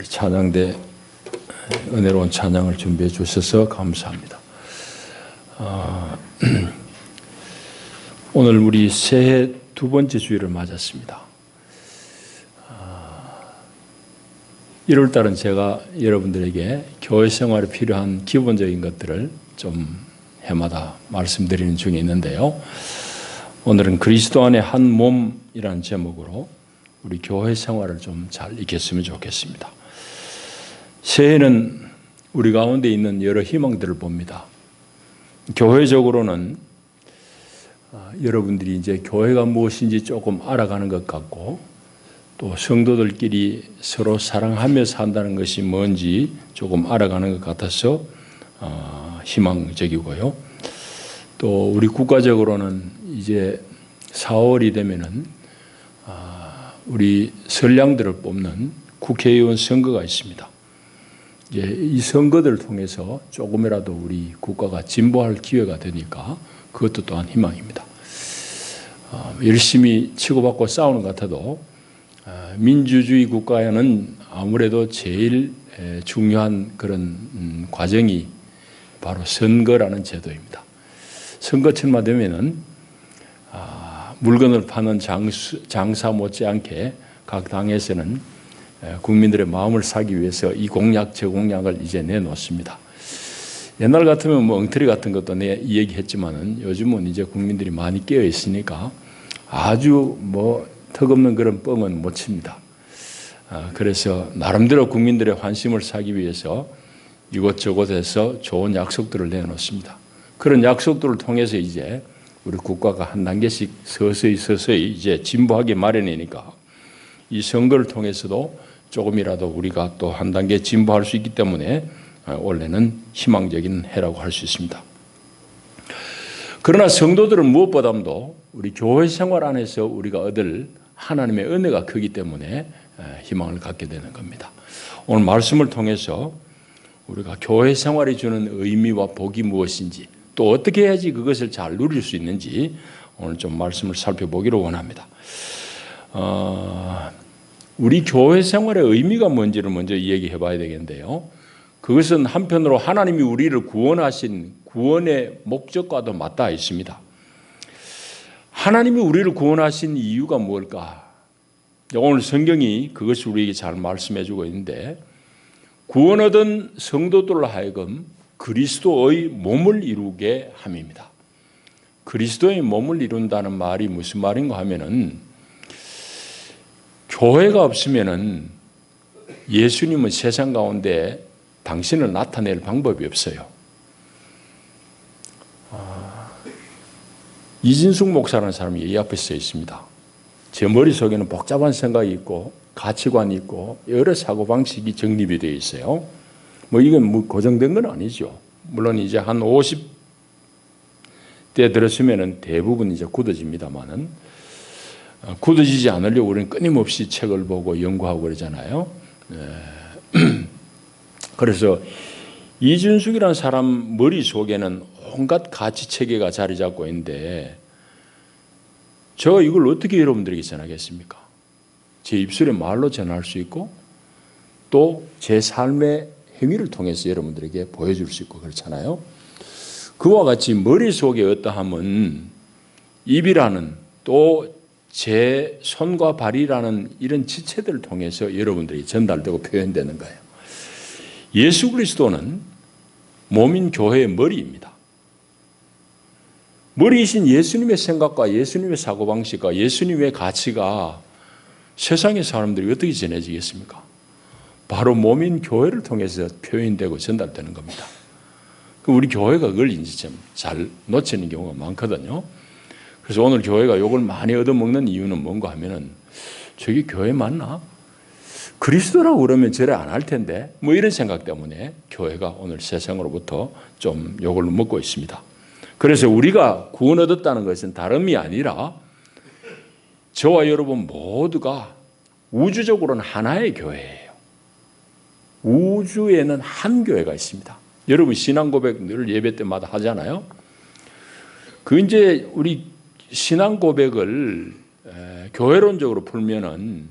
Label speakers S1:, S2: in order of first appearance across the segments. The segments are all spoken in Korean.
S1: 우리 찬양대 은혜로운 찬양을 준비해 주셔서 감사합니다. 오늘 우리 새해 두 번째 주일을 맞았습니다. 1월달은 제가 여러분들에게 교회 생활에 필요한 기본적인 것들을 좀 해마다 말씀드리는 중에 있는데요. 오늘은 그리스도 안에 한 몸이라는 제목으로 우리 교회 생활을 좀 잘 익혔으면 좋겠습니다. 새해는 우리 가운데 있는 여러 희망들을 봅니다. 교회적으로는 여러분들이 이제 교회가 무엇인지 조금 알아가는 것 같고, 또 성도들끼리 서로 사랑하며 산다는 것이 뭔지 조금 알아가는 것 같아서 희망적이고요. 또 우리 국가적으로는 이제 4월이 되면은 우리 선량들을 뽑는 국회의원 선거가 있습니다. 이제 이 선거들을 통해서 조금이라도 우리 국가가 진보할 기회가 되니까 그것도 또한 희망입니다. 열심히 치고받고 싸우는 것 같아도 민주주의 국가에는 아무래도 제일 중요한 그런 과정이 바로 선거라는 제도입니다. 선거철만 되면은 물건을 파는 장사 못지않게 각 당에서는 국민들의 마음을 사기 위해서 이 공약 저 공약을 이제 내놓습니다. 옛날 같으면 뭐 엉터리 같은 것도 얘기했지만은 요즘은 이제 국민들이 많이 깨어 있으니까 아주 뭐 턱없는 그런 뻥은 못 칩니다. 그래서 나름대로 국민들의 환심을 사기 위해서 이곳저곳에서 좋은 약속들을 내놓습니다. 그런 약속들을 통해서 이제 우리 국가가 한 단계씩 서서히 이제 진보하기 마련이니까 이 선거를 통해서도 조금이라도 우리가 또 한 단계 진보할 수 있기 때문에 올해는 희망적인 해라고 할 수 있습니다. 그러나 성도들은 무엇보다도 우리 교회 생활 안에서 우리가 얻을 하나님의 은혜가 크기 때문에 희망을 갖게 되는 겁니다. 오늘 말씀을 통해서 우리가 교회 생활이 주는 의미와 복이 무엇인지, 또 어떻게 해야지 그것을 잘 누릴 수 있는지 오늘 좀 말씀을 살펴보기를 원합니다. 우리 교회 생활의 의미가 뭔지를 먼저 이야기해 봐야 되겠는데요. 그것은 한편으로 하나님이 우리를 구원하신 구원의 목적과도 맞닿아 있습니다. 하나님이 우리를 구원하신 이유가 뭘까? 오늘 성경이 그것을 우리에게 잘 말씀해 주고 있는데, 구원 얻은 성도들로 하여금 그리스도의 몸을 이루게 함입니다. 그리스도의 몸을 이룬다는 말이 무슨 말인가 하면은, 교회가 없으면은 예수님은 세상 가운데 당신을 나타낼 방법이 없어요. 이진숙 목사라는 사람이 이 앞에 서 있습니다. 제 머릿속에는 복잡한 생각이 있고 가치관이 있고 여러 사고방식이 정립이 되어 있어요. 이건 고정된 건 아니죠. 물론 이제 한 50대 들었으면 대부분 이제 굳어집니다만은, 굳어지지 않으려고 우리는 끊임없이 책을 보고 연구하고 그러잖아요. 그래서 이준숙이라는 사람 머릿속에는 온갖 가치 체계가 자리 잡고 있는데, 제가 이걸 어떻게 여러분들에게 전하겠습니까? 제 입술에 말로 전할 수 있고 또 제 삶의 행위를 통해서 여러분들에게 보여줄 수 있고 그렇잖아요. 그와 같이 머릿속에 어떠함은 입이라는, 또 제 손과 발이라는 이런 지체들을 통해서 여러분들이 전달되고 표현되는 거예요. 예수 그리스도는 몸인 교회의 머리입니다. 머리이신 예수님의 생각과 예수님의 사고방식과 예수님의 가치가 세상의 사람들이 어떻게 전해지겠습니까? 바로 몸인 교회를 통해서 표현되고 전달되는 겁니다. 우리 교회가 그걸 이제 좀 잘 놓치는 경우가 많거든요. 그래서 오늘 교회가 이걸 많이 얻어먹는 이유는 뭔가 하면은, 저기 교회 맞나? 그리스도라고 그러면 저래 안 할 텐데, 이런 생각 때문에 교회가 오늘 세상으로부터 좀 욕을 먹고 있습니다. 그래서 우리가 구원 얻었다는 것은 다름이 아니라 저와 여러분 모두가 우주적으로는 하나의 교회예요. 우주에는 한 교회가 있습니다. 여러분 신앙 고백 늘 예배 때마다 하잖아요. 그 이제 우리 신앙 고백을 교회론적으로 풀면은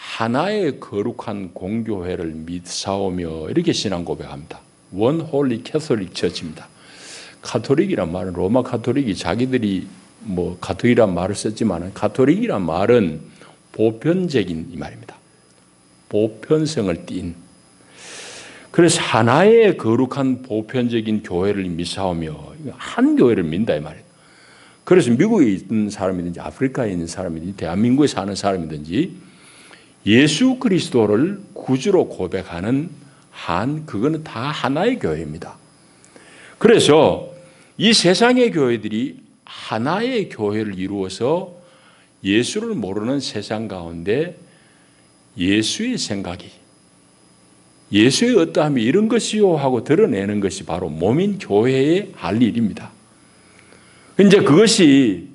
S1: 하나의 거룩한 공교회를 믿사오며 이렇게 신앙 고백합니다. 원 홀리 캐톨릭 처치입니다. 가톨릭이란 말은 로마 가톨릭이 자기들이 뭐 가톨릭이란 말을 썼지만 가톨릭이란 말은 보편적인 이 말입니다. 보편성을 띤. 그래서 하나의 거룩한 보편적인 교회를 믿사오며 한 교회를 믿는다 이 말이에요. 그래서 미국에 있는 사람이든지 아프리카에 있는 사람이든지 대한민국에 사는 사람이든지 예수 그리스도를 구주로 고백하는 그거는 다 하나의 교회입니다. 그래서 이 세상의 교회들이 하나의 교회를 이루어서 예수를 모르는 세상 가운데 예수의 생각이, 예수의 어떠함이 이런 것이요 하고 드러내는 것이 바로 몸인 교회의 할 일입니다. 이제 그것이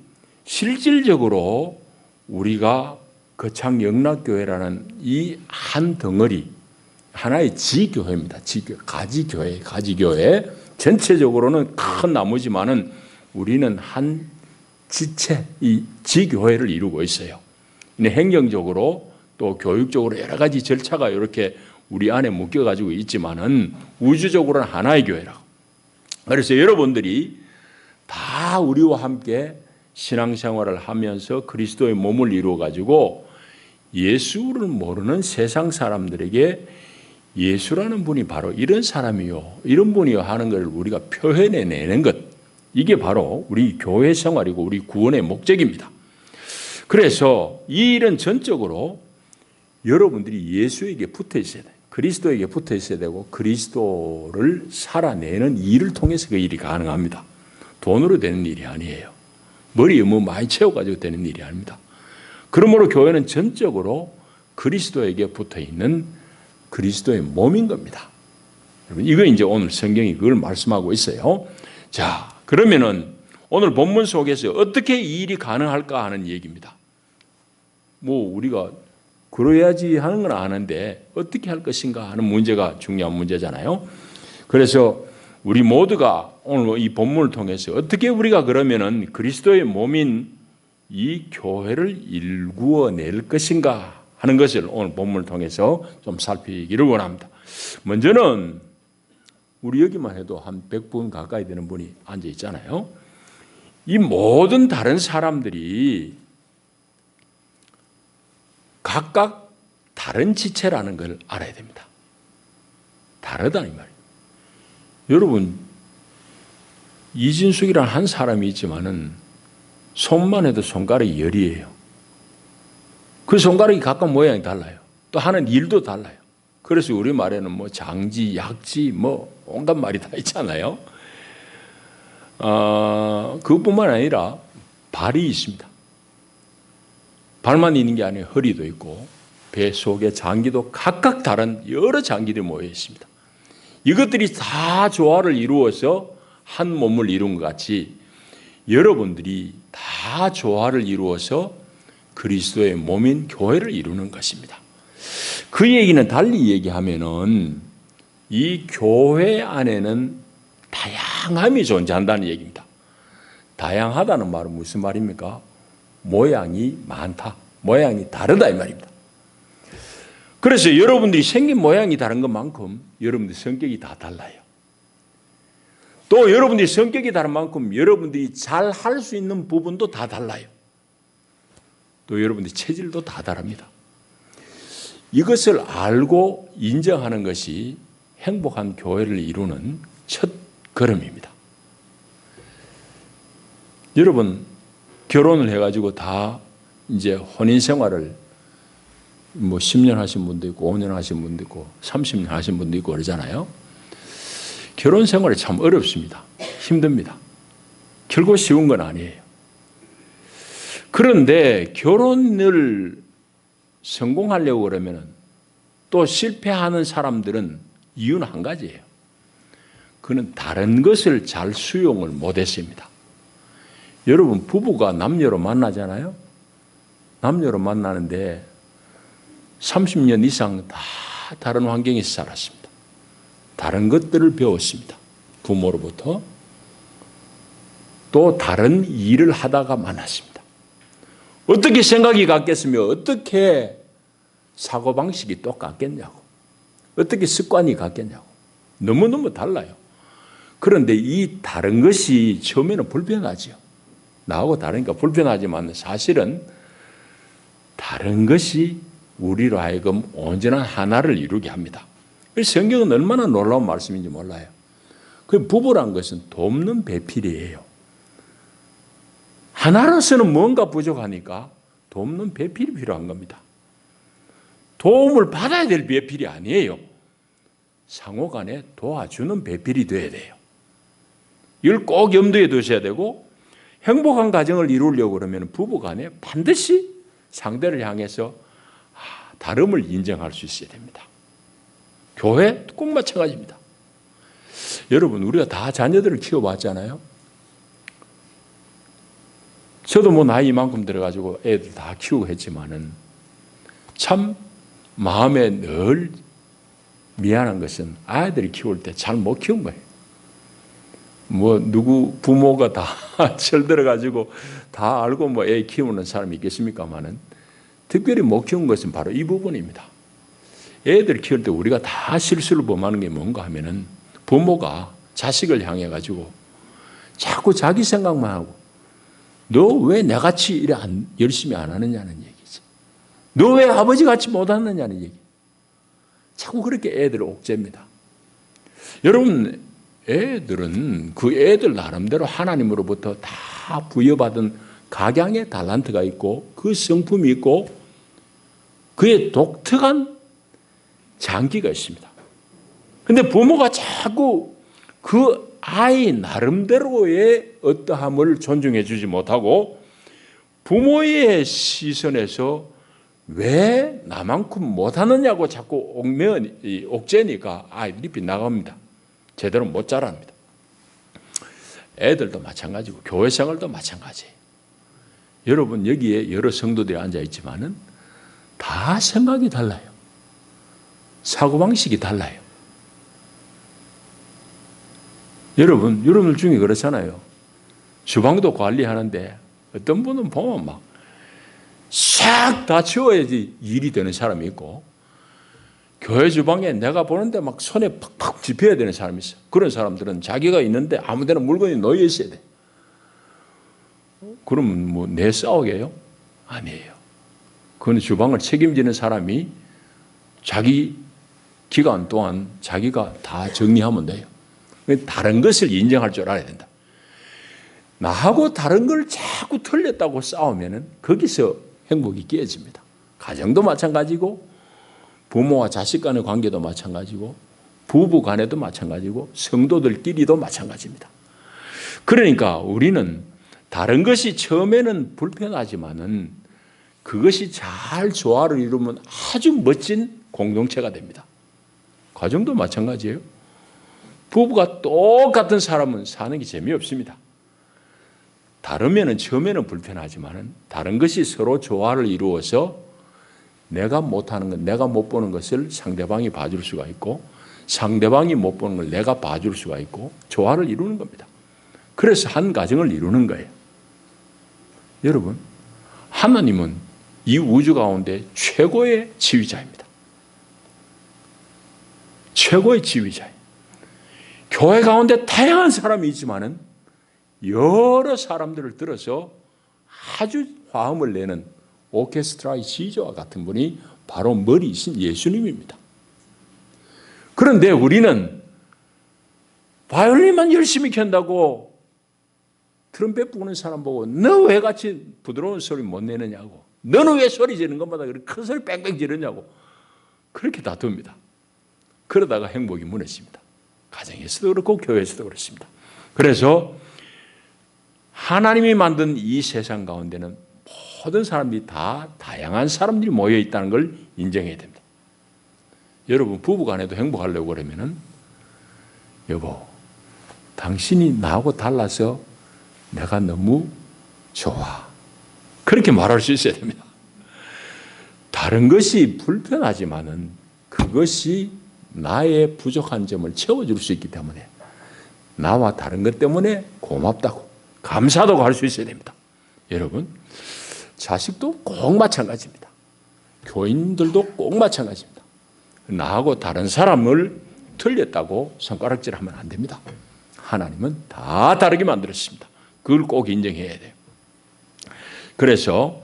S1: 실질적으로 우리가 거창 영락교회라는 이 한 덩어리, 하나의 지교회입니다. 지교회, 가지교회. 전체적으로는 큰 나무지만은 우리는 한 지체, 이 지교회를 이루고 있어요. 행정적으로 또 교육적으로 여러 가지 절차가 이렇게 우리 안에 묶여가지고 있지만은 우주적으로는 하나의 교회라고. 그래서 여러분들이 다 우리와 함께 신앙생활을 하면서 그리스도의 몸을 이루어가지고 예수를 모르는 세상 사람들에게 예수라는 분이 바로 이런 사람이요, 이런 분이요 하는 걸 우리가 표현해내는 것, 이게 바로 우리 교회 생활이고 우리 구원의 목적입니다. 그래서 이 일은 전적으로 여러분들이 예수에게 붙어 있어야 돼요. 그리스도에게 붙어 있어야 되고 그리스도를 살아내는 일을 통해서 그 일이 가능합니다. 돈으로 되는 일이 아니에요. 머리에 뭐 많이 채워가지고 되는 일이 아닙니다. 그러므로 교회는 전적으로 그리스도에게 붙어 있는 그리스도의 몸인 겁니다. 여러분, 이거 이제 오늘 성경이 그걸 말씀하고 있어요. 자, 그러면은 오늘 본문 속에서 어떻게 이 일이 가능할까 하는 얘기입니다. 뭐 우리가 그래야지 하는 건 아는데 어떻게 할 것인가 하는 문제가 중요한 문제잖아요. 그래서 우리 모두가 오늘 이 본문을 통해서 어떻게 우리가 그러면은 그리스도의 몸인 이 교회를 일구어낼 것인가 하는 것을 오늘 본문을 통해서 좀 살피기를 원합니다. 먼저는 우리 여기만 해도 한 100분 가까이 되는 분이 앉아 있잖아요. 이 모든 다른 사람들이 각각 다른 지체라는 걸 알아야 됩니다. 다르다는 말이에요. 여러분, 이진숙이라는 한 사람이 있지만은 손만 해도 손가락이 열이에요. 그 손가락이 각각 모양이 달라요. 또 하는 일도 달라요. 그래서 우리 말에는 뭐 장지, 약지, 뭐 온갖 말이 다 있잖아요. 그것뿐만 아니라 발이 있습니다. 발만 있는 게 아니에요. 허리도 있고 배 속에 장기도 각각 다른 여러 장기들이 모여 있습니다. 이것들이 다 조화를 이루어서 한 몸을 이룬 것 같이 여러분들이 다 조화를 이루어서 그리스도의 몸인 교회를 이루는 것입니다. 그 얘기는 달리 얘기하면은 이 교회 안에는 다양함이 존재한다는 얘기입니다. 다양하다는 말은 무슨 말입니까? 모양이 많다, 모양이 다르다 이 말입니다. 그래서 여러분들이 생긴 모양이 다른 것만큼 여러분들 성격이 다 달라요. 또 여러분들이 성격이 다른 만큼 여러분들이 잘 할 수 있는 부분도 다 달라요. 또 여러분들이 체질도 다 다릅니다. 이것을 알고 인정하는 것이 행복한 교회를 이루는 첫 걸음입니다. 여러분, 결혼을 해가지고 다 이제 혼인 생활을 뭐 10년 하신 분도 있고 5년 하신 분도 있고 30년 하신 분도 있고 그러잖아요. 결혼 생활이 참 어렵습니다. 힘듭니다. 결코 쉬운 건 아니에요. 그런데 결혼을 성공하려고 그러면 또 실패하는 사람들은 이유는 한 가지예요. 그는 다른 것을 잘 수용을 못했습니다. 여러분, 부부가 남녀로 만나잖아요. 남녀로 만나는데 30년 이상 다 다른 환경에서 살았습니다. 다른 것들을 배웠습니다. 부모로부터. 또 다른 일을 하다가 만났습니다. 어떻게 생각이 같겠으며 어떻게 사고방식이 똑같겠냐고. 어떻게 습관이 같겠냐고. 너무너무 달라요. 그런데 이 다른 것이 처음에는 불편하지요. 나하고 다르니까 불편하지만 사실은 다른 것이 우리로 하여금 온전한 하나를 이루게 합니다. 성경은 얼마나 놀라운 말씀인지 몰라요. 그 부부란 것은 돕는 배필이에요. 하나로서는 뭔가 부족하니까 돕는 배필이 필요한 겁니다. 도움을 받아야 될 배필이 아니에요. 상호간에 도와주는 배필이 돼야 돼요. 이걸 꼭 염두에 두셔야 되고, 행복한 가정을 이루려고 그러면 부부간에 반드시 상대를 향해서 다름을 인정할 수 있어야 됩니다. 교회 꼭 마찬가지입니다. 여러분, 우리가 다 자녀들을 키워봤잖아요. 저도 뭐 나이 이만큼 들어가지고 애들 다 키우고 했지만은 참 마음에 늘 미안한 것은 아이들이 키울 때 잘 못 키운 거예요. 뭐 누구 부모가 다 철들어가지고 다 알고 뭐 애 키우는 사람이 있겠습니까마는 특별히 못 키운 것은 바로 이 부분입니다. 애들 키울 때 우리가 다 실수를 범하는 게 뭔가 하면은 부모가 자식을 향해 가지고 자꾸 자기 생각만 하고 너 왜 내같이 이래 열심히 안 하느냐는 얘기지. 너 왜 아버지같이 못하느냐는 얘기. 자꾸 그렇게 애들을 옥죄입니다. 여러분, 애들은 그 애들 나름대로 하나님으로부터 다 부여받은 각양의 달란트가 있고 그 성품이 있고 그의 독특한 장기가 있습니다. 그런데 부모가 자꾸 그 아이 나름대로의 어떠함을 존중해 주지 못하고 부모의 시선에서 왜 나만큼 못하느냐고 자꾸 옥죄니까 아이들이 빗나갑니다. 제대로 못 자랍니다. 애들도 마찬가지고 교회 생활도 마찬가지예요. 여러분, 여기에 여러 성도들이 앉아 있지만은 다 생각이 달라요. 사고방식이 달라요. 여러분들 중에 그렇잖아요. 주방도 관리하는데 어떤 분은 보면 막 싹 다 치워야지 일이 되는 사람이 있고 교회 주방에 내가 보는데 막 손에 팍팍 집혀야 되는 사람이 있어요. 그런 사람들은 자기가 있는데 아무 데나 물건이 놓여 있어야 돼. 그러면 뭐 내 싸우게요? 아니에요. 그건 주방을 책임지는 사람이 자기 기간 동안 자기가 다 정리하면 돼요. 다른 것을 인정할 줄 알아야 된다. 나하고 다른 걸 자꾸 틀렸다고 싸우면은 거기서 행복이 깨집니다. 가정도 마찬가지고 부모와 자식 간의 관계도 마찬가지고 부부 간에도 마찬가지고 성도들끼리도 마찬가지입니다. 그러니까 우리는 다른 것이 처음에는 불편하지만은 그것이 잘 조화를 이루면 아주 멋진 공동체가 됩니다. 가정도 마찬가지예요. 부부가 똑같은 사람은 사는 게 재미없습니다. 다르면은 처음에는 불편하지만은 다른 것이 서로 조화를 이루어서 내가 못하는 것, 내가 못 보는 것을 상대방이 봐줄 수가 있고 상대방이 못 보는 걸 내가 봐줄 수가 있고 조화를 이루는 겁니다. 그래서 한 가정을 이루는 거예요. 여러분, 하나님은 이 우주 가운데 최고의 지휘자입니다. 최고의 지휘자예요. 교회 가운데 다양한 사람이 있지만은 여러 사람들을 들어서 아주 화음을 내는 오케스트라의 지휘자와 같은 분이 바로 머리이신 예수님입니다. 그런데 우리는 바이올린만 열심히 켠다고 트럼펫 부는 사람 보고 너 왜 같이 부드러운 소리 못 내느냐고, 너는 왜 소리 지르는 것마다 그렇게 큰 소리 뺑뺑 지르냐고 그렇게 다툽니다. 그러다가 행복이 무너집니다. 가정에서도 그렇고 교회에서도 그렇습니다. 그래서 하나님이 만든 이 세상 가운데는 모든 사람들이 다 다양한 사람들이 모여 있다는 걸 인정해야 됩니다. 여러분, 부부간에도 행복하려고 그러면은 여보, 당신이 나하고 달라서 내가 너무 좋아. 그렇게 말할 수 있어야 됩니다. 다른 것이 불편하지만은 그것이 나의 부족한 점을 채워줄 수 있기 때문에 나와 다른 것 때문에 고맙다고 감사하다고 할 수 있어야 됩니다. 여러분, 자식도 꼭 마찬가지입니다. 교인들도 꼭 마찬가지입니다. 나하고 다른 사람을 틀렸다고 손가락질하면 안 됩니다. 하나님은 다 다르게 만들었습니다. 그걸 꼭 인정해야 돼요. 그래서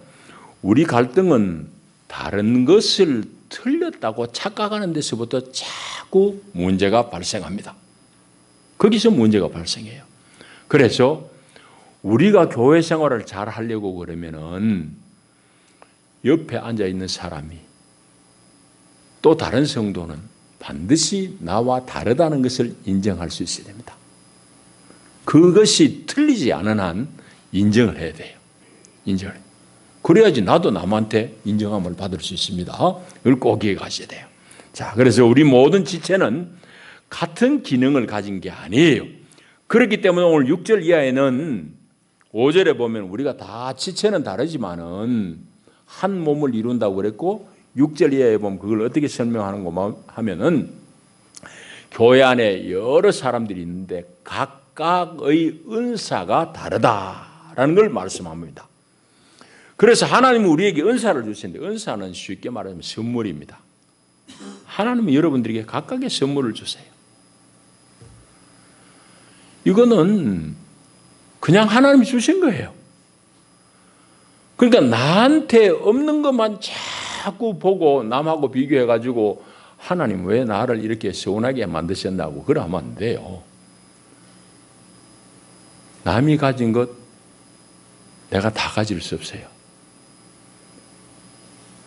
S1: 우리 갈등은 다른 것을 틀렸다고 착각하는 데서부터 자꾸 문제가 발생합니다. 거기서 문제가 발생해요. 그래서 우리가 교회 생활을 잘 하려고 그러면은 옆에 앉아 있는 사람이 또 다른 성도는 반드시 나와 다르다는 것을 인정할 수 있어야 됩니다. 그것이 틀리지 않은 한 인정을 해야 돼요. 인정을. 그래야지 나도 남한테 인정함을 받을 수 있습니다. 그걸 꼭 기억하셔야 돼요. 자, 그래서 우리 모든 지체는 같은 기능을 가진 게 아니에요. 그렇기 때문에 오늘 6절 이하에는 5절에 보면 우리가 다 지체는 다르지만은 한 몸을 이룬다고 그랬고 6절 이하에 보면 그걸 어떻게 설명하는가 하면은 교회 안에 여러 사람들이 있는데 각각의 은사가 다르다라는 걸 말씀합니다. 그래서 하나님은 우리에게 은사를 주시는데 은사는 쉽게 말하면 선물입니다. 하나님은 여러분들에게 각각의 선물을 주세요. 이거는 그냥 하나님이 주신 거예요. 그러니까 나한테 없는 것만 자꾸 보고 남하고 비교해가지고 하나님 왜 나를 이렇게 서운하게 만드셨나고 그러면 안 돼요. 남이 가진 것 내가 다 가질 수 없어요.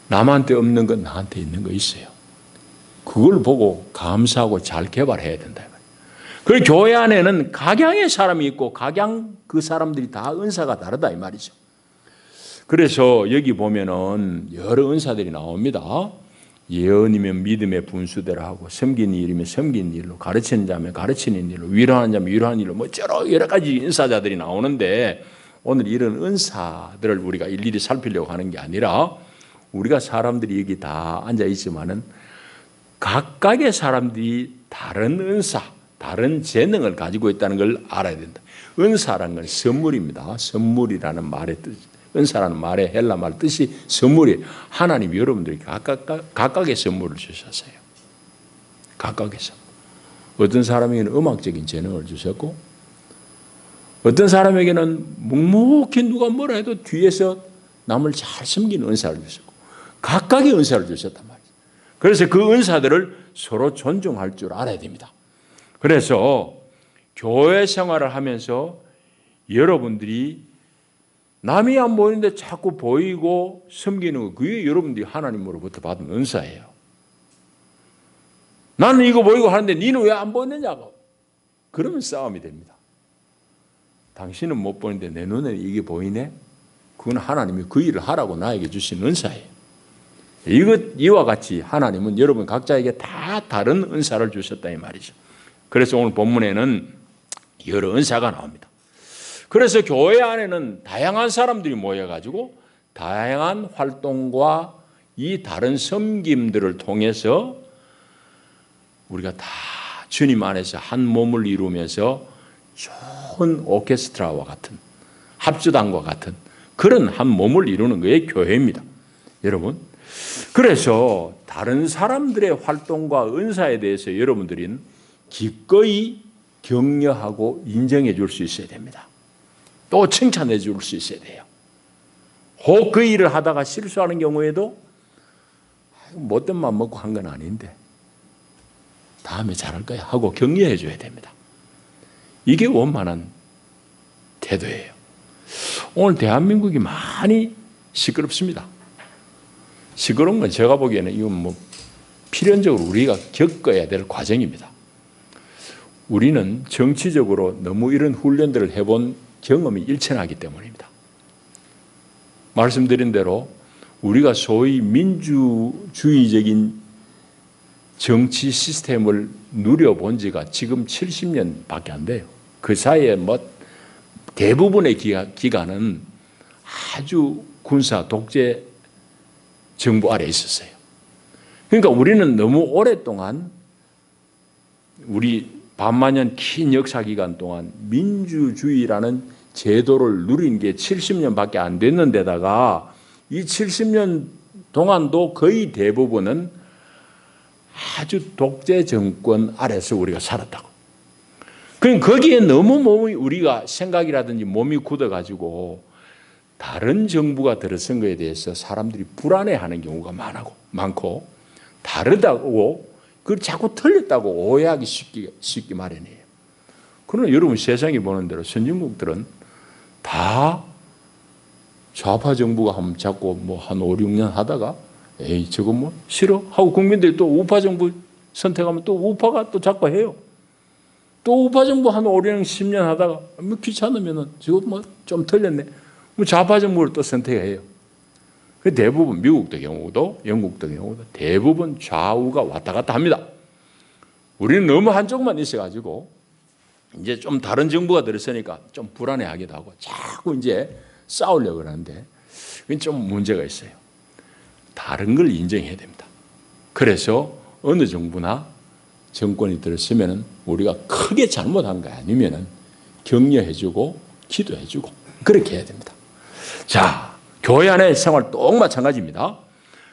S1: 남한테 없는 건 나한테 있는 거 있어요. 그걸 보고 감사하고 잘 개발해야 된다. 그리고 교회 안에는 각양의 사람이 있고 각양 그 사람들이 다 은사가 다르다 이 말이죠. 그래서 여기 보면은 여러 은사들이 나옵니다. 예언이면 믿음의 분수대로 하고 섬기는 일이면 섬기는 일로 가르치는 자면 가르치는 일로 위로하는 자면 위로하는 일로 뭐 여러 가지 은사자들이 나오는데 오늘 이런 은사들을 우리가 일일이 살피려고 하는 게 아니라 우리가 사람들이 여기 다 앉아 있지만은 각각의 사람들이 다른 은사, 다른 재능을 가지고 있다는 걸 알아야 된다. 은사라는 건 선물입니다. 선물이라는 말의 뜻, 은사라는 말의 헬라 말 뜻이 선물이에요. 하나님이 여러분들에게 각각의 선물을 주셨어요. 각각의 선물. 어떤 사람에게는 음악적인 재능을 주셨고 어떤 사람에게는 묵묵히 누가 뭐라 해도 뒤에서 남을 잘 섬기는 은사를 주셨고 각각의 은사를 주셨단 말이에요. 그래서 그 은사들을 서로 존중할 줄 알아야 됩니다. 그래서 교회 생활을 하면서 여러분들이 남이 안 보이는데 자꾸 보이고 섬기는 거 그게 여러분들이 하나님으로부터 받은 은사예요. 나는 이거 보이고 하는데 니는 왜 안 보이느냐고. 그러면 싸움이 됩니다. 당신은 못 보이는데 내 눈에 이게 보이네? 그건 하나님이 그 일을 하라고 나에게 주신 은사예요. 이와 같이 하나님은 여러분 각자에게 다 다른 은사를 주셨다 이 말이죠. 그래서 오늘 본문에는 여러 은사가 나옵니다. 그래서 교회 안에는 다양한 사람들이 모여가지고 다양한 활동과 이 다른 섬김들을 통해서 우리가 다 주님 안에서 한 몸을 이루면서 좋은 오케스트라와 같은 합주단과 같은 그런 한 몸을 이루는 것이 교회입니다. 여러분, 그래서 다른 사람들의 활동과 은사에 대해서 여러분들은 기꺼이 격려하고 인정해 줄 수 있어야 됩니다. 또 칭찬해 줄 수 있어야 돼요. 혹 그 일을 하다가 실수하는 경우에도 못된 맘 먹고 한 건 아닌데 다음에 잘할 거야 하고 격려해 줘야 됩니다. 이게 원만한 태도예요. 오늘 대한민국이 많이 시끄럽습니다. 시끄러운 건 제가 보기에는 이건 뭐 필연적으로 우리가 겪어야 될 과정입니다. 우리는 정치적으로 너무 이런 훈련들을 해본 경험이 일천하기 때문입니다. 말씀드린 대로 우리가 소위 민주주의적인 정치 시스템을 누려본 지가 지금 70년밖에 안 돼요. 그 사이에 뭐 대부분의 기간은 아주 군사 독재 정부 아래 있었어요. 그러니까 우리는 너무 오랫동안 우리 반만년 긴 역사 기간 동안 민주주의라는 제도를 누린 게 70년밖에 안 됐는데다가 이 70년 동안도 거의 대부분은 아주 독재 정권 아래서 우리가 살았다고. 그럼 거기에 너무 몸이 우리가 생각이라든지 몸이 굳어가지고 다른 정부가 들어선 거에 대해서 사람들이 불안해하는 경우가 많고 다르다고 그걸 자꾸 틀렸다고 오해하기 쉽기 마련이에요. 그러나 여러분 세상이 보는 대로 선진국들은 다 좌파 정부가 한번 잡고 뭐 한 5, 6년 하다가 에이 저거 뭐 싫어 하고 국민들이 또 우파 정부 선택하면 또 우파가 또 잡고 해요. 또 우파 정부 한 5, 6년, 10년 하다가 뭐 귀찮으면은 저거 뭐 좀 틀렸네. 뭐 좌파 정부를 또 선택해요. 그 대부분 미국도 경우도 영국도 경우도 대부분 좌우가 왔다 갔다 합니다. 우리는 너무 한쪽만 있어가지고 이제 좀 다른 정부가 들었으니까 좀 불안해하기도 하고 자꾸 이제 싸우려고 그러는데 그건 좀 문제가 있어요. 다른 걸 인정해야 됩니다. 그래서 어느 정부나 정권이 들었으면 우리가 크게 잘못한 거 아니면 격려해주고 기도해주고 그렇게 해야 됩니다. 자, 교회 안의 생활 또 마찬가지입니다.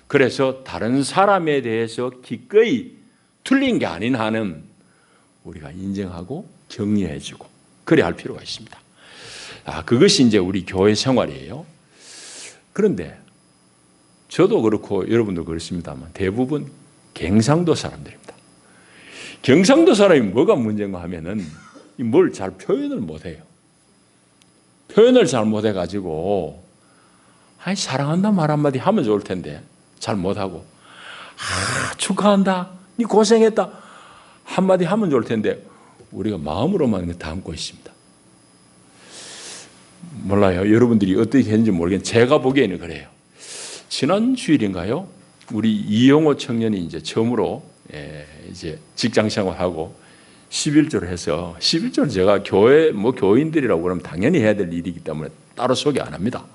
S1: 그래서 다른 사람에 대해서 기꺼이 틀린 게 아닌 한은 우리가 인정하고 격려해주고 그래야 할 필요가 있습니다. 그것이 이제 우리 교회 생활이에요. 그런데 저도 그렇고 여러분도 그렇습니다만 대부분 경상도 사람들입니다. 경상도 사람이 뭐가 문제인가 하면은 뭘 잘 표현을 못해요. 표현을 잘 못해가지고 아니 사랑한다 말 한마디 하면 좋을 텐데 잘 못하고 축하한다 니 고생했다 한마디 하면 좋을 텐데 우리가 마음으로만 담고 있습니다. 몰라요. 여러분들이 어떻게 했는지 모르겠는데 제가 보기에는 그래요. 지난 주일인가요? 우리 이영호 청년이 이제 처음으로 이제 직장 생활하고 11조를 해서 11조는 제가 교인들이라고 그러면 당연히 해야 될 일이기 때문에 따로 소개 안 합니다.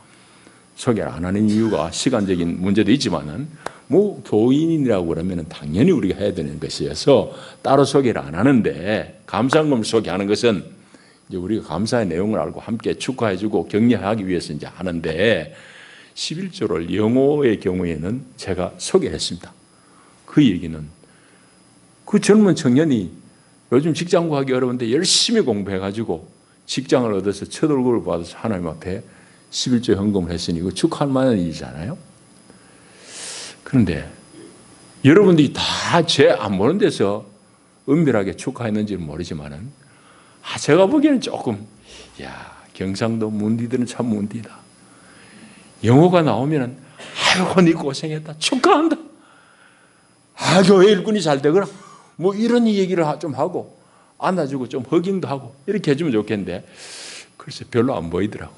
S1: 소개를 안 하는 이유가 시간적인 문제도 있지만은 뭐 교인이라고 그러면 당연히 우리가 해야 되는 것이어서 따로 소개를 안 하는데 감사금을 소개하는 것은 이제 우리가 감사의 내용을 알고 함께 축하해주고 격려하기 위해서 이제 하는데 11조를 영어의 경우에는 제가 소개했습니다. 그 얘기는 그 젊은 청년이 요즘 직장 구하기 어려운데 열심히 공부해가지고 직장을 얻어서 첫 월급을 받아서 하나님 앞에 11조 헌금을 했으니 이거 축하할 만한 일이잖아요. 그런데 여러분들이 다 죄 안 보는 데서 은밀하게 축하했는지는 모르지만은 제가 보기에는 조금 경상도 문디들은 참 문디다. 영어가 나오면은 아이고 네 고생했다 축하한다. 교회 일꾼이 잘 되거라. 뭐 이런 얘기를 좀 하고 안아주고 좀 허깅도 하고 이렇게 해주면 좋겠는데 글쎄 별로 안 보이더라고.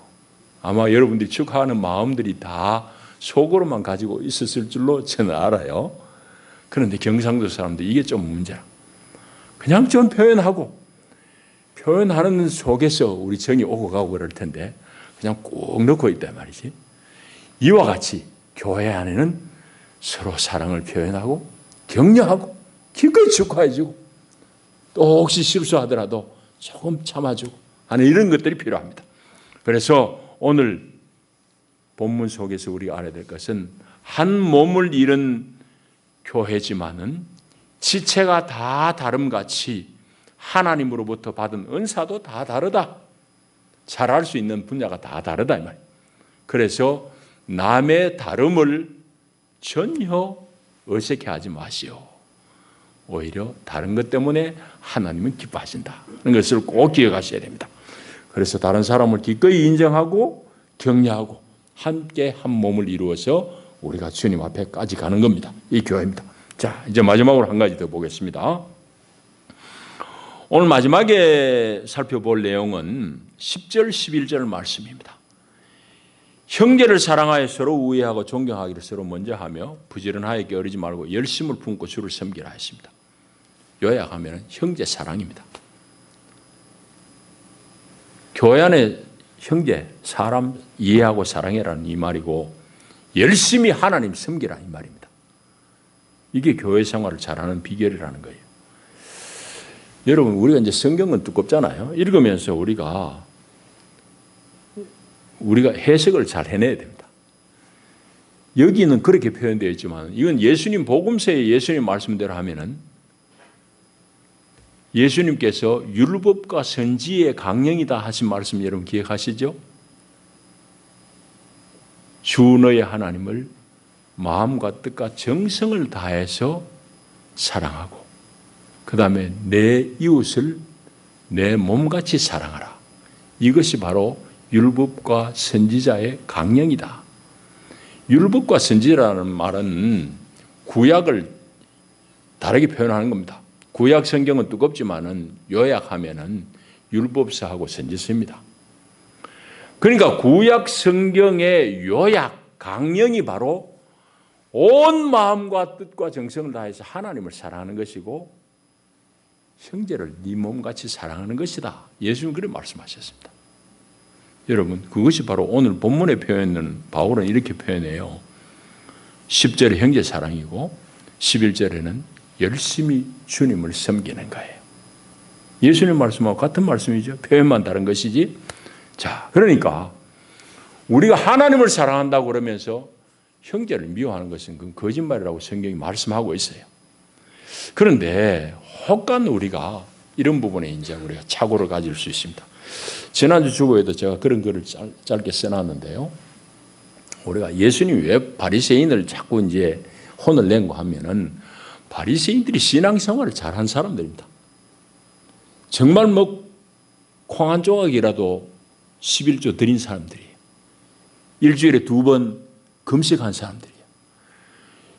S1: 아마 여러분들이 축하하는 마음들이 다 속으로만 가지고 있었을 줄로 저는 알아요. 그런데 경상도 사람들 이게 좀 문제라. 그냥 좀 표현하는 속에서 우리 정이 오고 가고 그럴 텐데 그냥 꼭 넣고 있단 말이지. 이와 같이 교회 안에는 서로 사랑을 표현하고 격려하고 기꺼이 축하해주고 또 혹시 실수하더라도 조금 참아주고 하는 이런 것들이 필요합니다. 그래서 오늘 본문 속에서 우리가 알아야 될 것은 한 몸을 이룬 교회지만은 지체가 다 다름같이 하나님으로부터 받은 은사도 다 다르다. 잘할 수 있는 분야가 다 다르다 이 말이에요. 그래서 남의 다름을 전혀 어색해하지 마시오. 오히려 다른 것 때문에 하나님은 기뻐하신다는 것을 꼭 기억하셔야 됩니다. 그래서 다른 사람을 기꺼이 인정하고 격려하고 함께 한 몸을 이루어서 우리가 주님 앞에까지 가는 겁니다. 이 교회입니다. 자, 이제 마지막으로 한 가지 더 보겠습니다. 오늘 마지막에 살펴볼 내용은 10절, 11절 말씀입니다. 형제를 사랑하여 서로 우애하고 존경하기를 서로 먼저 하며 부지런하여 게으르지 말고 열심을 품고 주를 섬기라 했습니다. 요약하면 형제 사랑입니다. 교회 안에 형제, 사람 이해하고 사랑해라는 이 말이고 열심히 하나님 섬기라 이 말입니다. 이게 교회 생활을 잘하는 비결이라는 거예요. 여러분 우리가 이제 성경은 두껍잖아요. 읽으면서 우리가 해석을 잘 해내야 됩니다. 여기는 그렇게 표현되어 있지만 이건 예수님 복음서의 예수님 말씀대로 하면은 예수님께서 율법과 선지의 강령이다 하신 말씀 여러분 기억하시죠? 주 너의 하나님을 마음과 뜻과 정성을 다해서 사랑하고 그 다음에 내 이웃을 내 몸같이 사랑하라. 이것이 바로 율법과 선지자의 강령이다. 율법과 선지자라는 말은 구약을 다르게 표현하는 겁니다. 구약 성경은 두껍지만은 요약하면은 율법서하고 선지서입니다. 그러니까 구약 성경의 요약 강령이 바로 온 마음과 뜻과 정성을 다해서 하나님을 사랑하는 것이고 형제를 네 몸같이 사랑하는 것이다. 예수님은 그렇게 말씀하셨습니다. 여러분 그것이 바로 오늘 본문에 표현은 바울은 이렇게 표현해요. 10절에 형제 사랑이고 11절에는 열심히 주님을 섬기는 거예요. 예수님 말씀하고 같은 말씀이죠. 표현만 다른 것이지. 자, 그러니까 우리가 하나님을 사랑한다고 그러면서 형제를 미워하는 것은 그건 거짓말이라고 성경이 말씀하고 있어요. 그런데 혹간 우리가 이런 부분에 이제 우리가 착오를 가질 수 있습니다. 지난주 주보에도 제가 그런 글을 짧게 써놨는데요. 우리가 예수님이 왜 바리새인을 자꾸 이제 혼을 낸고 하면은 바리새인들이 신앙생활을 잘한 사람들입니다. 정말 뭐 콩 한 조각이라도 11조 드린 사람들이에요. 일주일에 2번 금식한 사람들이에요.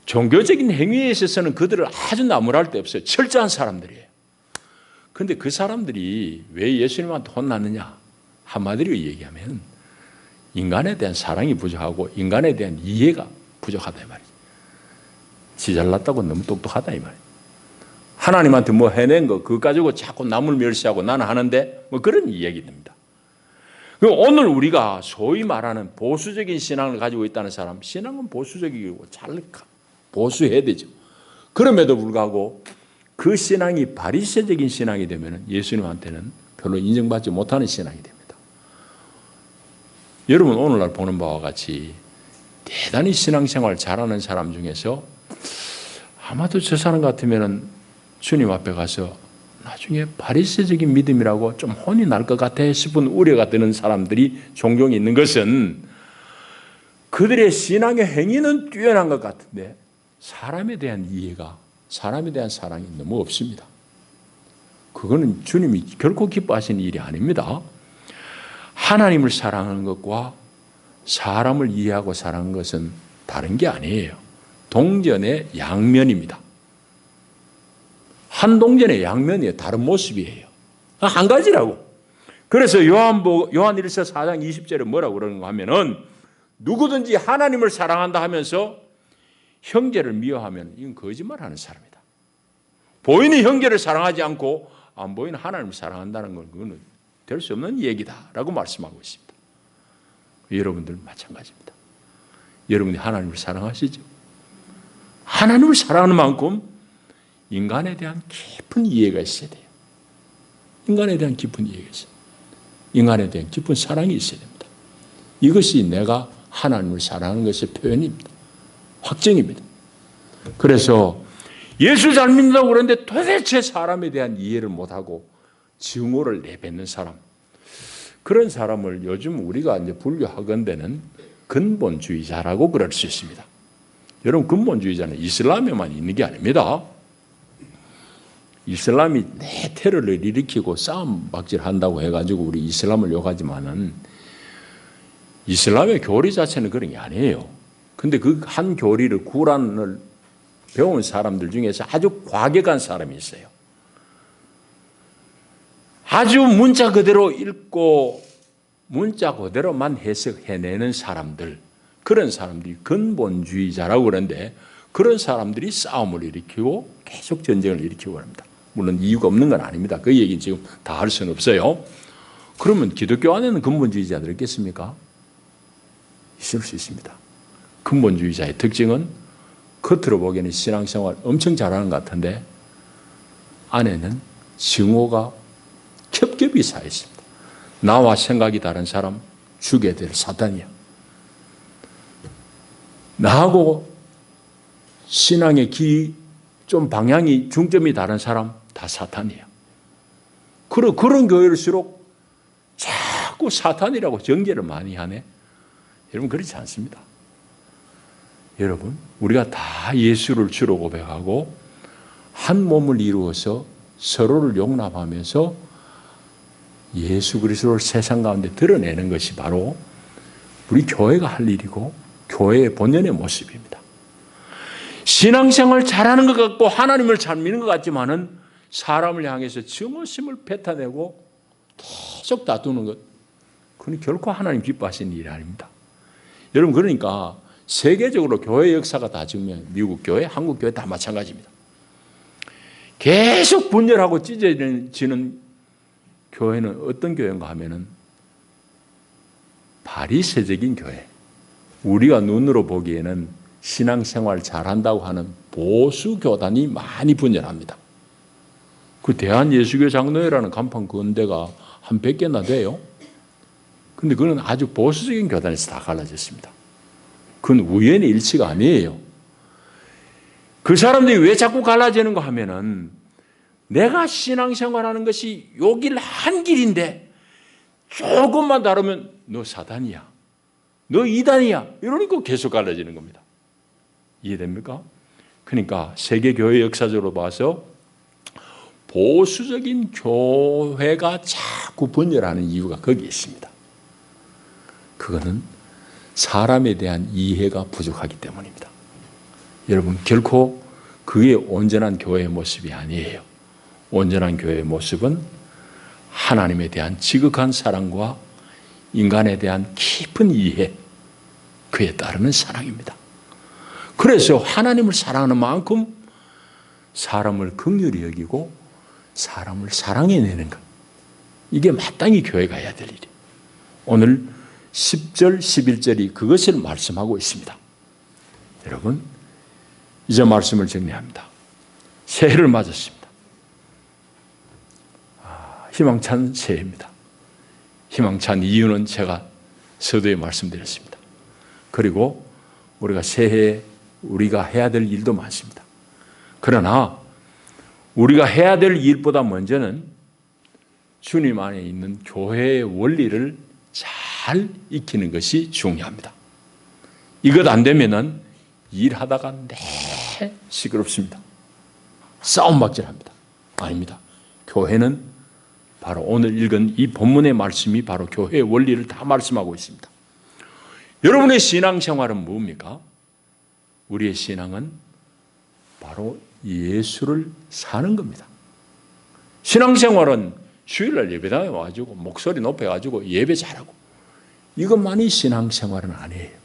S1: 종교적인 행위에 있어서는 그들을 아주 나무랄 데 없어요. 철저한 사람들이에요. 그런데 그 사람들이 왜 예수님한테 혼났느냐? 한마디로 얘기하면 인간에 대한 사랑이 부족하고 인간에 대한 이해가 부족하다 이 말이죠. 지 잘났다고 너무 똑똑하다 이 말이에요. 하나님한테 뭐 해낸 거 그거 가지고 자꾸 남을 멸시하고 나는 하는데 뭐 그런 이야기입니다. 오늘 우리가 소위 말하는 보수적인 신앙을 가지고 있다는 사람, 신앙은 보수적이고 잘 보수해야 되죠. 그럼에도 불구하고 그 신앙이 바리새적인 신앙이 되면 예수님한테는 별로 인정받지 못하는 신앙이 됩니다. 여러분 오늘날 보는 바와 같이 대단히 신앙생활 잘하는 사람 중에서 아마도 저 사람 같으면 주님 앞에 가서 나중에 바리새적인 믿음이라고 좀 혼이 날 것 같아 싶은 우려가 드는 사람들이 종종 있는 것은 그들의 신앙의 행위는 뛰어난 것 같은데 사람에 대한 이해가, 사람에 대한 사랑이 너무 없습니다. 그거는 주님이 결코 기뻐하시는 일이 아닙니다. 하나님을 사랑하는 것과 사람을 이해하고 사랑하는 것은 다른 게 아니에요. 동전의 양면입니다. 한 동전의 양면이에요. 다른 모습이에요. 한 가지라고. 그래서 요한일서 4장 20절에 뭐라고 그러는가 하면은 누구든지 하나님을 사랑한다 하면서 형제를 미워하면 이건 거짓말하는 사람이다. 보이는 형제를 사랑하지 않고 안 보이는 하나님을 사랑한다는 건 그거는 될 수 없는 얘기다라고 말씀하고 있습니다. 여러분들 마찬가지입니다. 여러분이 하나님을 사랑하시죠? 하나님을 사랑하는 만큼 인간에 대한 깊은 이해가 있어야 돼요. 인간에 대한 깊은 이해가 있어요. 인간에 대한 깊은 사랑이 있어야 됩니다. 이것이 내가 하나님을 사랑하는 것의 표현입니다. 확정입니다. 그래서 예수 잘 믿는다고 그러는데 도대체 사람에 대한 이해를 못하고 증오를 내뱉는 사람, 그런 사람을 요즘 우리가 이제 불교 학원대는 근본주의자라고 그럴 수 있습니다. 여러분 근본주의자는 이슬람에만 있는 게 아닙니다. 이슬람이 내 테러를 일으키고 싸움 박질한다고 해가지고 우리 이슬람을 욕하지만은 이슬람의 교리 자체는 그런 게 아니에요. 근데 그 한 교리를 구란을 배운 사람들 중에서 아주 과격한 사람이 있어요. 아주 문자 그대로 읽고 문자 그대로만 해석해내는 사람들, 그런 사람들이 근본주의자라고 그러는데 그런 사람들이 싸움을 일으키고 계속 전쟁을 일으키고 합니다. 물론 이유가 없는 건 아닙니다. 그 얘기는 지금 다 할 수는 없어요. 그러면 기독교 안에는 근본주의자들 있겠습니까? 있을 수 있습니다. 근본주의자의 특징은 겉으로 보기에는 신앙생활 엄청 잘하는 것 같은데 안에는 증오가 겹겹이 쌓여 있습니다. 나와 생각이 다른 사람 죽게 될 사단이야. 나하고 신앙의 좀 방향이 중점이 다른 사람 다 사탄이야. 그런 교회일수록 자꾸 사탄이라고 전개를 많이 하네. 여러분 그렇지 않습니다. 여러분 우리가 다 예수를 주로 고백하고 한 몸을 이루어서 서로를 용납하면서 예수 그리스도를 세상 가운데 드러내는 것이 바로 우리 교회가 할 일이고 교회의 본연의 모습입니다. 신앙생활 잘하는 것 같고 하나님을 잘 믿는 것 같지만은 사람을 향해서 증오심을 뱉어내고 계속 다투는 것, 그건 결코 하나님 기뻐하시는 일이 아닙니다. 여러분 그러니까 세계적으로 교회 역사가 다 증명해요. 미국 교회, 한국 교회 다 마찬가지입니다. 계속 분열하고 찢어지는 교회는 어떤 교회인가 하면은 바리새적인 교회, 우리가 눈으로 보기에는 신앙생활 잘한다고 하는 보수 교단이 많이 분열합니다. 그 대한예수교 장로회라는 간판 건대가 한 100개나 돼요. 그런데 그건 아주 보수적인 교단에서 다 갈라졌습니다. 그건 우연의 일치가 아니에요. 그 사람들이 왜 자꾸 갈라지는가 하면은 내가 신앙생활하는 것이 요 길 한 길인데 조금만 다르면 너 사단이야, 너 이단이야 이러니까 계속 갈라지는 겁니다. 이해됩니까? 그러니까 세계교회 역사적으로 봐서 보수적인 교회가 자꾸 분열하는 이유가 거기에 있습니다. 그거는 사람에 대한 이해가 부족하기 때문입니다. 여러분 결코 그게 온전한 교회의 모습이 아니에요. 온전한 교회의 모습은 하나님에 대한 지극한 사랑과 인간에 대한 깊은 이해, 그에 따르는 사랑입니다. 그래서 하나님을 사랑하는 만큼 사람을 긍휼히 여기고 사람을 사랑해내는 것, 이게 마땅히 교회가 해야 될 일이에요. 오늘 10절, 11절이 그것을 말씀하고 있습니다. 여러분 이제 말씀을 정리합니다. 새해를 맞았습니다. 희망찬 새해입니다. 희망찬 이유는 제가 서두에 말씀드렸습니다. 그리고 우리가 새해에 우리가 해야 될 일도 많습니다. 그러나 우리가 해야 될 일보다 먼저는 주님 안에 있는 교회의 원리를 잘 익히는 것이 중요합니다. 이것 안 되면은 일하다가 시끄럽습니다. 싸움박질합니다. 아닙니다. 교회는 바로 오늘 읽은 이 본문의 말씀이 바로 교회의 원리를 다 말씀하고 있습니다. 여러분의 신앙생활은 뭡니까? 우리의 신앙은 바로 예수를 사는 겁니다. 신앙생활은 주일날 예배당에 와가지고 목소리 높여가지고 예배 잘하고 이것만이 신앙생활은 아니에요.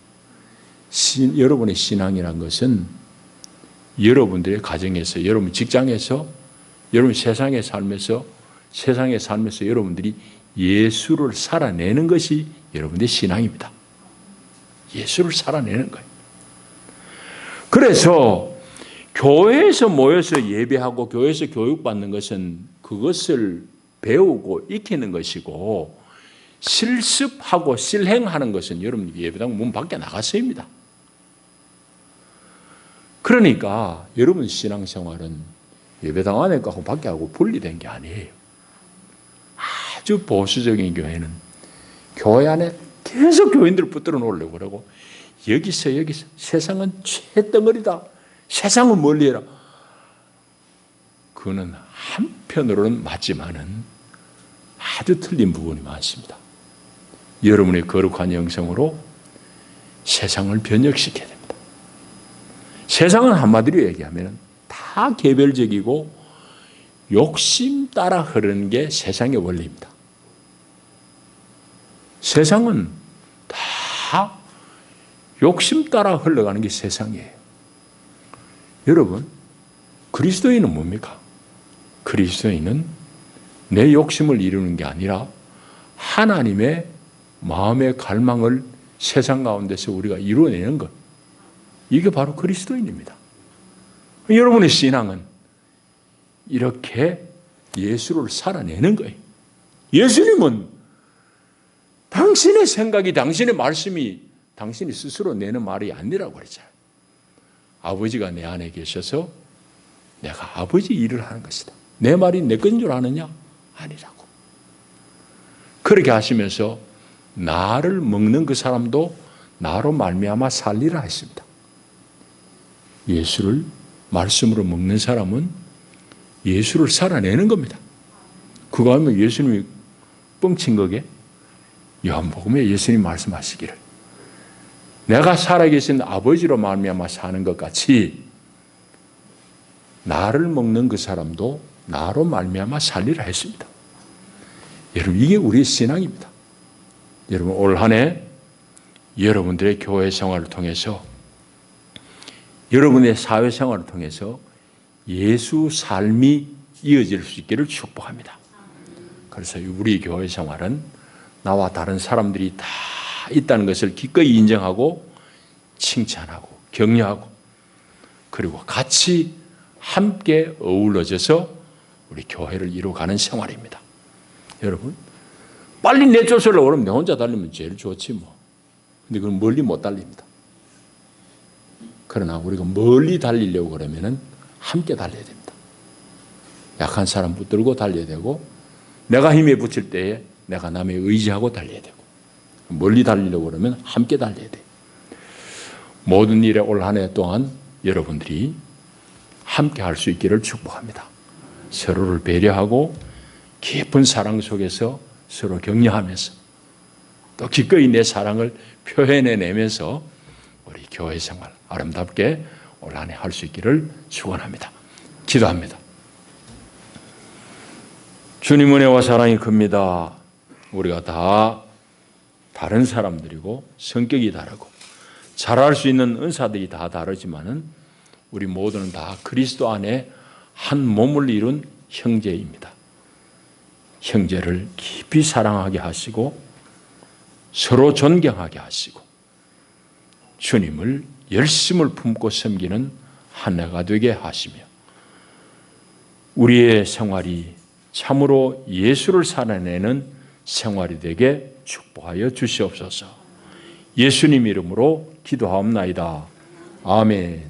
S1: 여러분의 신앙이란 것은 여러분들의 가정에서, 여러분 직장에서, 여러분 세상에 살면서 여러분들이 예수를 살아내는 것이 여러분의 신앙입니다. 예수를 살아내는 거예요. 그래서 교회에서 모여서 예배하고 교회에서 교육받는 것은 그것을 배우고 익히는 것이고, 실습하고 실행하는 것은 여러분 예배당 문 밖에 나가서입니다. 그러니까 여러분 신앙생활은 예배당 안에 하고 밖에 하고 분리된 게 아니에요. 아주 보수적인 교회는 교회 안에 계속 교인들을 붙들어 놓으려고 그러고, 여기서 세상은 쇳덩어리다, 세상은 멀리해라. 그거는 한편으로는 맞지만은 아주 틀린 부분이 많습니다. 여러분의 거룩한 영성으로 세상을 변혁시켜야 됩니다. 세상은 한마디로 얘기하면 다 개별적이고 욕심 따라 흐르는 게 세상의 원리입니다. 세상은 다 욕심 따라 흘러가는 게 세상이에요. 여러분, 그리스도인은 뭡니까? 그리스도인은 내 욕심을 이루는 게 아니라 하나님의 마음의 갈망을 세상 가운데서 우리가 이루어내는 것, 이게 바로 그리스도인입니다. 여러분의 신앙은 이렇게 예수를 살아내는 거예요. 예수님은 당신의 생각이, 당신의 말씀이 당신이 스스로 내는 말이 아니라고 그랬잖아요. 아버지가 내 안에 계셔서 내가 아버지 일을 하는 것이다. 내 말이 내 건 줄 아느냐? 아니라고. 그렇게 하시면서 나를 먹는 그 사람도 나로 말미암아 살리라 했습니다. 예수를 말씀으로 먹는 사람은 예수를 살아내는 겁니다. 그거 하면 예수님이 뻥친 거게? 요한복음에 예수님 말씀하시기를 내가 살아계신 아버지로 말미암아 사는 것 같이 나를 먹는 그 사람도 나로 말미암아 살리라 했습니다. 여러분, 이게 우리의 신앙입니다. 여러분, 올 한 해 여러분들의 교회 생활을 통해서 여러분의 사회 생활을 통해서 예수 삶이 이어질 수 있기를 축복합니다. 그래서 우리 교회 생활은 나와 다른 사람들이 다 있다는 것을 기꺼이 인정하고 칭찬하고 격려하고 그리고 같이 함께 어우러져서 우리 교회를 이루어가는 생활입니다. 여러분, 빨리 내쫓으려고 그러면 내 혼자 달리면 제일 좋지 뭐. 근데 그건 멀리 못 달립니다. 그러나 우리가 멀리 달리려고 그러면은 함께 달려야 됩니다. 약한 사람 붙들고 달려야 되고 내가 힘에 붙일 때에 내가 남의 의지하고 달려야 되고 멀리 달리려고 그러면 함께 달려야 돼요. 모든 일에 올 한 해 동안 여러분들이 함께 할 수 있기를 축복합니다. 서로를 배려하고 깊은 사랑 속에서 서로 격려하면서 또 기꺼이 내 사랑을 표현해내면서 우리 교회 생활 아름답게 올 한 해 할 수 있기를 축원합니다. 기도합니다. 주님 은혜와 사랑이 큽니다. 우리가 다 다른 사람들이고 성격이 다르고 잘할 수 있는 은사들이 다 다르지만은 우리 모두는 다 그리스도 안에 한 몸을 이룬 형제입니다. 형제를 깊이 사랑하게 하시고 서로 존경하게 하시고 주님을 열심을 품고 섬기는 한 해가 되게 하시며 우리의 생활이 참으로 예수를 살아내는 생활이 되게 축복하여 주시옵소서. 예수님 이름으로 기도하옵나이다. 아멘.